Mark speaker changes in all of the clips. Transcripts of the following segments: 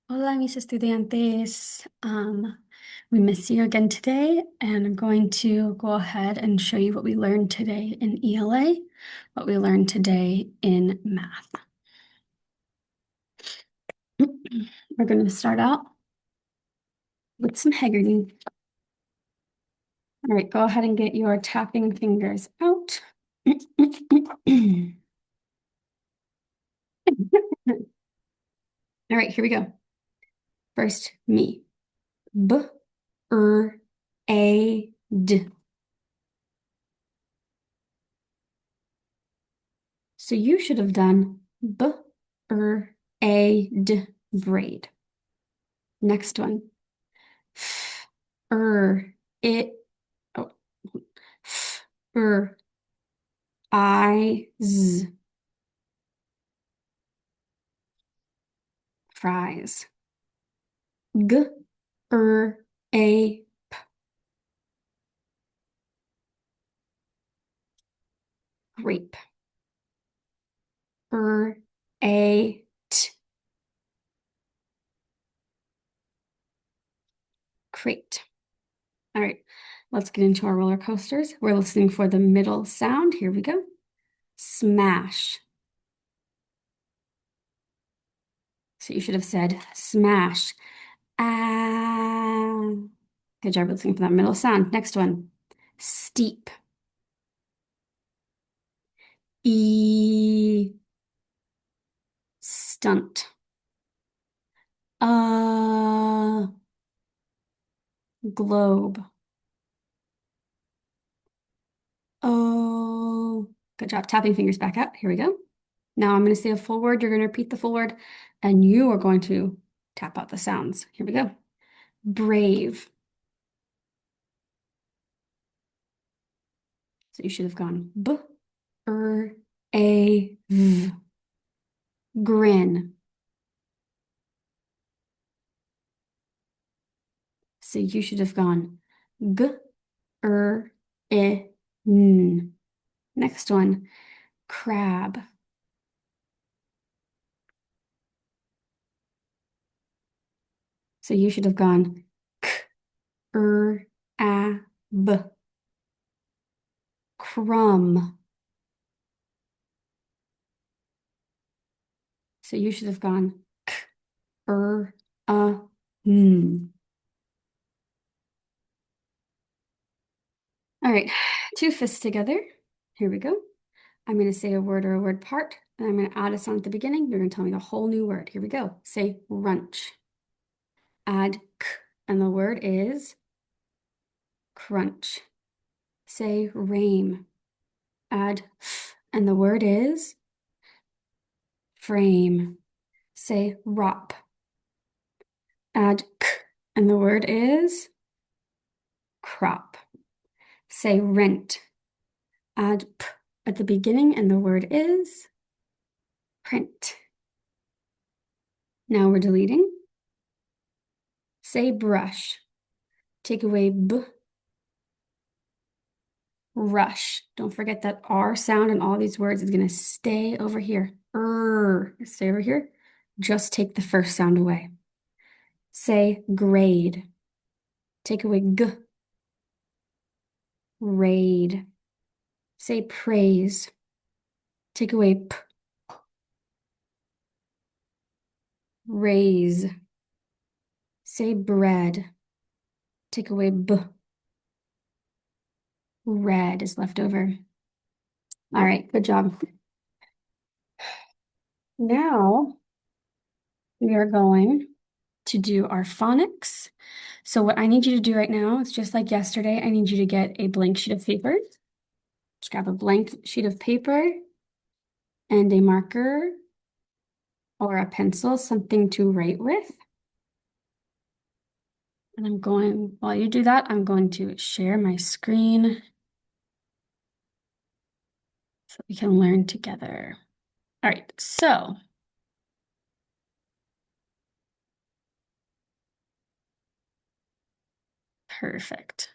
Speaker 1: Hola, mis estudiantes. We miss you again today, and I'm going to go ahead and show you what we learned today in ELA, what we learned today in math. We're going to start out with some Haggerty. All right, go ahead and get your tapping fingers out. All right, here we go. First, me. B, A, D. So you should have done B, A, D, braid. Next one. F, it, oh, f, I, z, fries. G, A, grape. A, t, crate. All right, let's get into our roller coasters. We're listening for the middle sound. Here we go. Smash. So you should have said smash. Ah. Good job listening for that middle sound. Next one. Steep. E, stunt. Globe. Oh, good job. Tapping fingers back up. Here we go. Now I'm going to say a full word. You're going to repeat the full word, and you are going to tap out the sounds. Here we go. Brave. So you should have gone B, A, V. Grin. So you should have gone G, I, N. Next one, crab. So you should have gone K, A, B. Crumb. So you should have gone K, A, N. All right, two fists together. Here we go. I'm going to say a word or a word part, and I'm going to add a sound at the beginning. You're going to tell me a whole new word. Here we go. Say runch. Add K, and the word is crunch. Say rame. Add F, and the word is frame. Say rop. Add K, and the word is crop. Say rent. Add P at the beginning, and the word is print. Now we're deleting. Say brush. Take away B. Rush. Don't forget that R sound in all these words is going to stay over here. Stay over here. Just take the first sound away. Say grade. Take away G. Raid. Say praise. Take away P. Raise. Say bread. Take away B. Red is left over. All right, good job. Now we are going to do our phonics. So what I need you to do right now, it's just like yesterday, I need you to get a blank sheet of paper. Just grab a blank sheet of paper and a marker or a pencil, something to write with. And while you do that, I'm going to share my screen so we can learn together. All right, so perfect.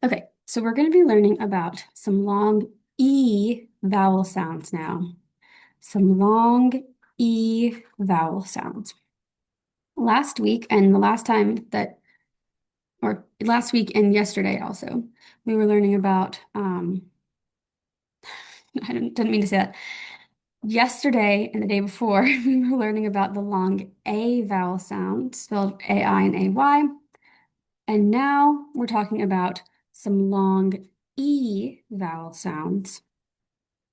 Speaker 1: Okay, so we're going to be learning about some long E vowel sounds now. Some long E vowel sounds. Last week and the last time that, or last week and yesterday also, we were learning about, didn't mean to say that. Yesterday and the day before, we were learning about the long A vowel sound, spelled A-I and A-Y. And now we're talking about some long E vowel sounds.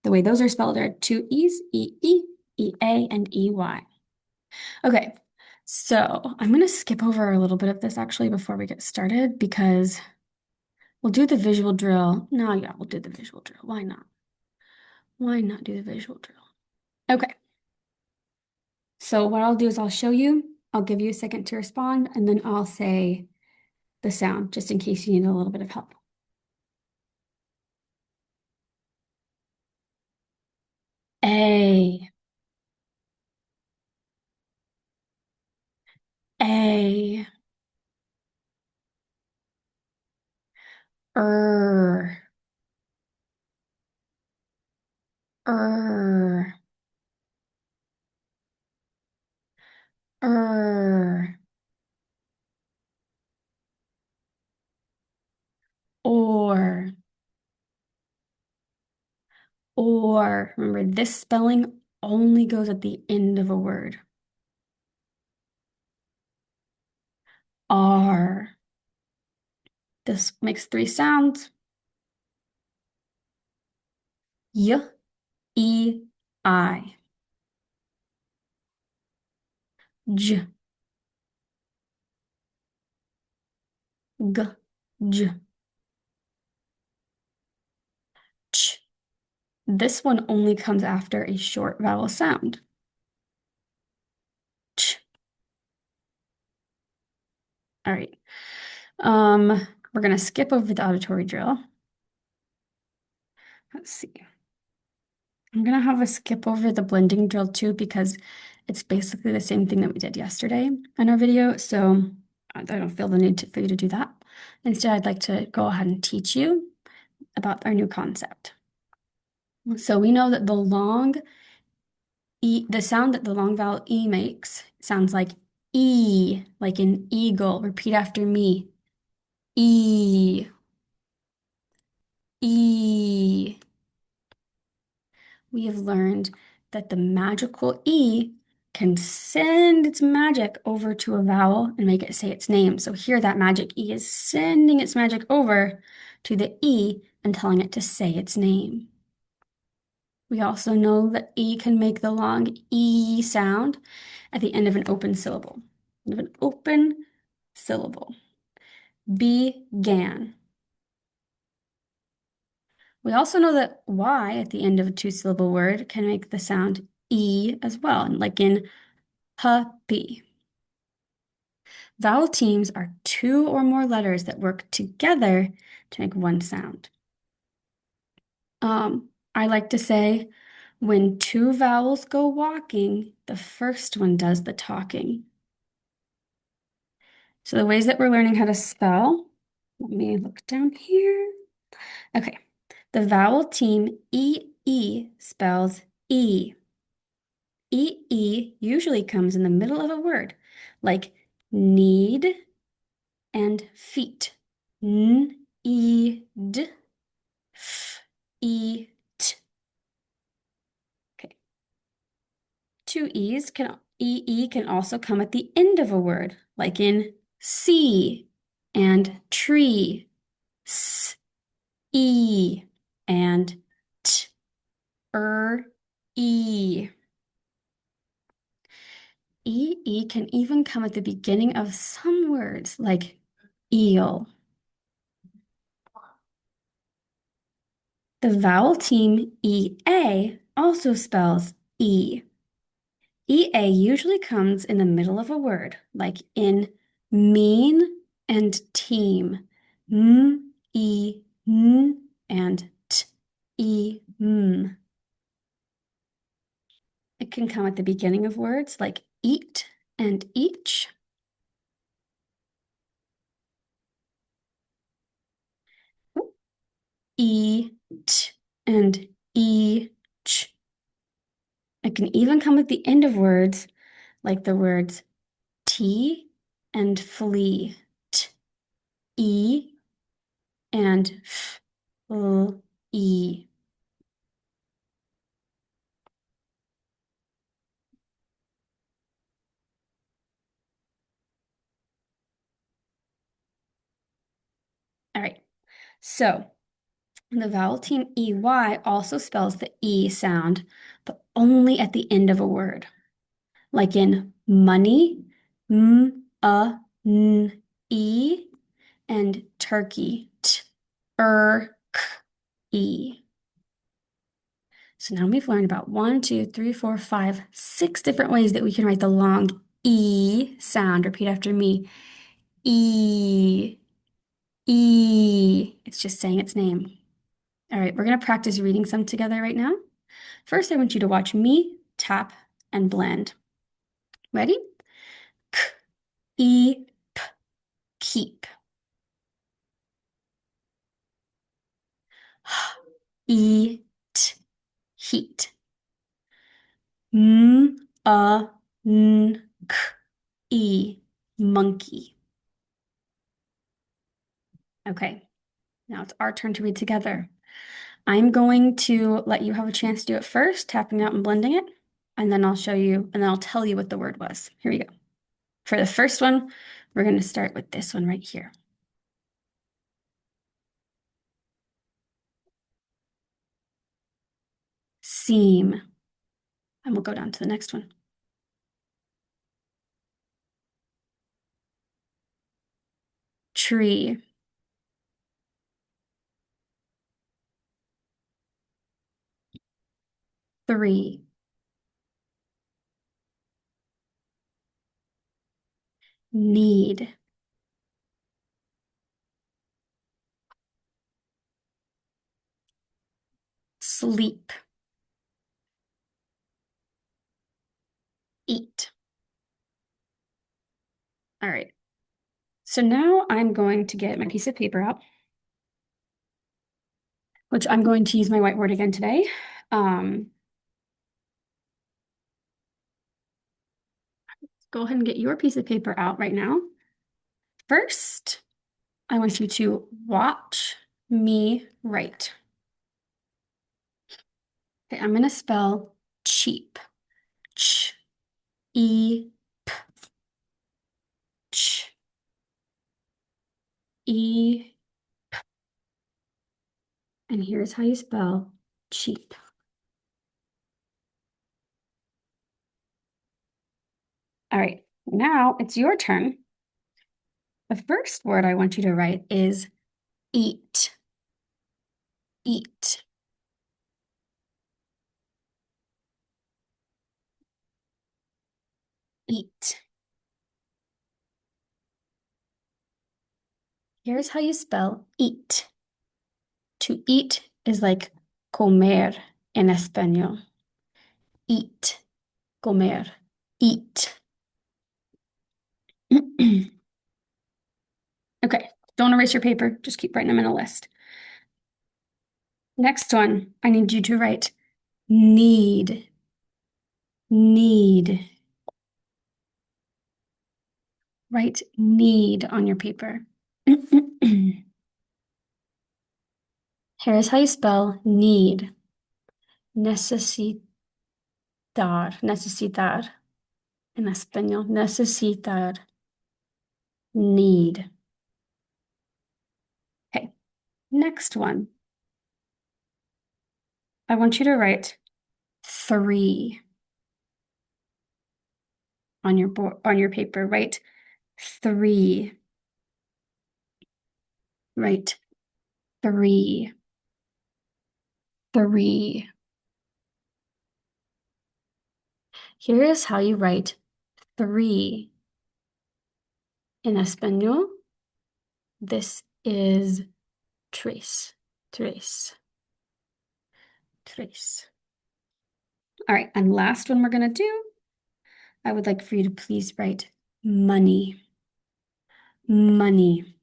Speaker 1: The way those are spelled are two E's, E-E, E-A, and E-Y. Okay, so I'm going to skip over a little bit of this actually before we get started because we'll do the visual drill. No, yeah, we'll do the visual drill. Why not? Why not do the visual drill? Okay. So what I'll do is I'll show you, I'll give you a second to respond, and then I'll say the sound just in case you need a little bit of help. A, A, er, er, er, or, or. Remember, this spelling only goes at the end of a word. R. This makes three sounds. Y, E, I. J, G, J, Ch. This one only comes after a short vowel sound. Ch. All right. We're gonna skip over the auditory drill. Let's see. I'm gonna have a skip over the blending drill too because it's basically the same thing that we did yesterday in our video. So I don't feel the need for you to do that. Instead, I'd like to go ahead and teach you about our new concept. So we know that the long E, the sound that the long vowel E makes sounds like E, like an eagle. Repeat after me. E, E. We have learned that the magical E can send its magic over to a vowel and make it say its name. So here that magic E is sending its magic over to the E and telling it to say its name. We also know that E can make the long E sound at the end of an open syllable. Of an open syllable. Began. We also know that Y at the end of a two-syllable word can make the sound E as well, like in puppy. Vowel teams are two or more letters that work together to make one sound. I like to say, when two vowels go walking, the first one does the talking. So the ways that we're learning how to spell, let me look down here. Okay, the vowel team E-E spells E. E-E usually comes in the middle of a word, like need and feet. N-E-D, f-e-t. Okay. Two E's can E-E can also come at the end of a word, like in sea and tree. S-E and t-er-e. E can even come at the beginning of some words like eel. The vowel team EA also spells E. EA usually comes in the middle of a word, like in mean and team. M, E, N, and T, E, M. It can come at the beginning of words like eat and each. Eat and each It can even come at the end of words, like the words tea and flee. T, e, and f, l, e. All right, so the vowel team EY also spells the E sound, but only at the end of a word. Like in money, n, e, and turkey, k, e. So now we've learned about 1, 2, 3, 4, 5, 6 different ways that we can write the long E sound. Repeat after me. E, E. It's just saying its name. All right, we're going to practice reading some together right now. First, I want you to watch me tap and blend. Ready? K, E, P, keep. H, E, T, heat. M, A, N, K, E, monkey. Okay, now it's our turn to read together. I'm going to let you have a chance to do it first, tapping out and blending it, and then I'll show you, and then I'll tell you what the word was. Here we go. For the first one, we're going to start with this one right here. Seam. And we'll go down to the next one. Tree. Three. Need. Sleep. Eat. All right. So now I'm going to get my piece of paper out, which I'm going to use my whiteboard again today. Go ahead and get your piece of paper out right now. First, I want you to watch me write. Okay, I'm going to spell cheap. Ch, E, P, ch, E, and here's how you spell cheap. All right, now it's your turn. The first word I want you to write is eat. Eat. Eat. Here's how you spell eat. To eat is like comer in español. Eat. Comer. Eat. Okay, don't erase your paper. Just keep writing them in a list. Next one, I need you to write need. Need. Write need on your paper. Here's how you spell need. Necesitar. Necesitar. En español, necesitar. Need. Okay, next one. I want you to write 3 on your board, on your paper. Write 3. Write 3. 3. Here is how you write 3 in español. This is tres. Tres. Tres. All right, and last one we're going to do, I would like for you to please write money. Money.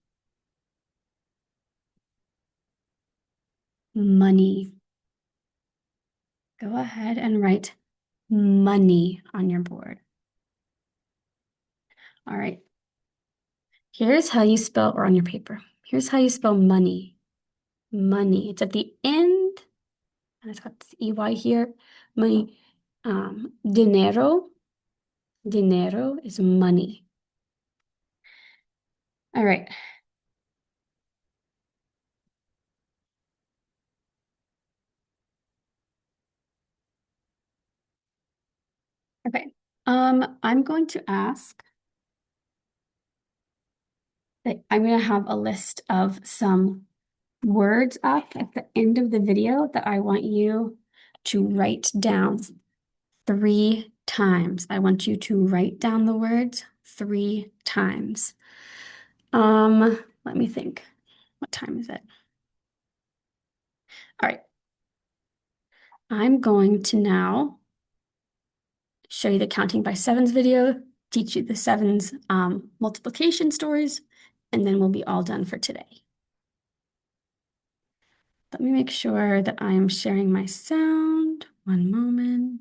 Speaker 1: Money. Go ahead and write money on your board. All right. Here's how you spell, or on your paper. Here's how you spell money. Money. It's at the end, and it's got this EY here. Money. Dinero. Dinero is money. All right. Okay. I'm going to ask that I'm going to have a list of some words up at the end of the video that I want you to write down 3 times. I want you to write down the words 3 times. Let me think. What time is it? All right. I'm going to now show you the counting by sevens video, teach you the sevens multiplication stories, and then we'll be all done for today. Let me make sure that I am sharing my sound. One moment.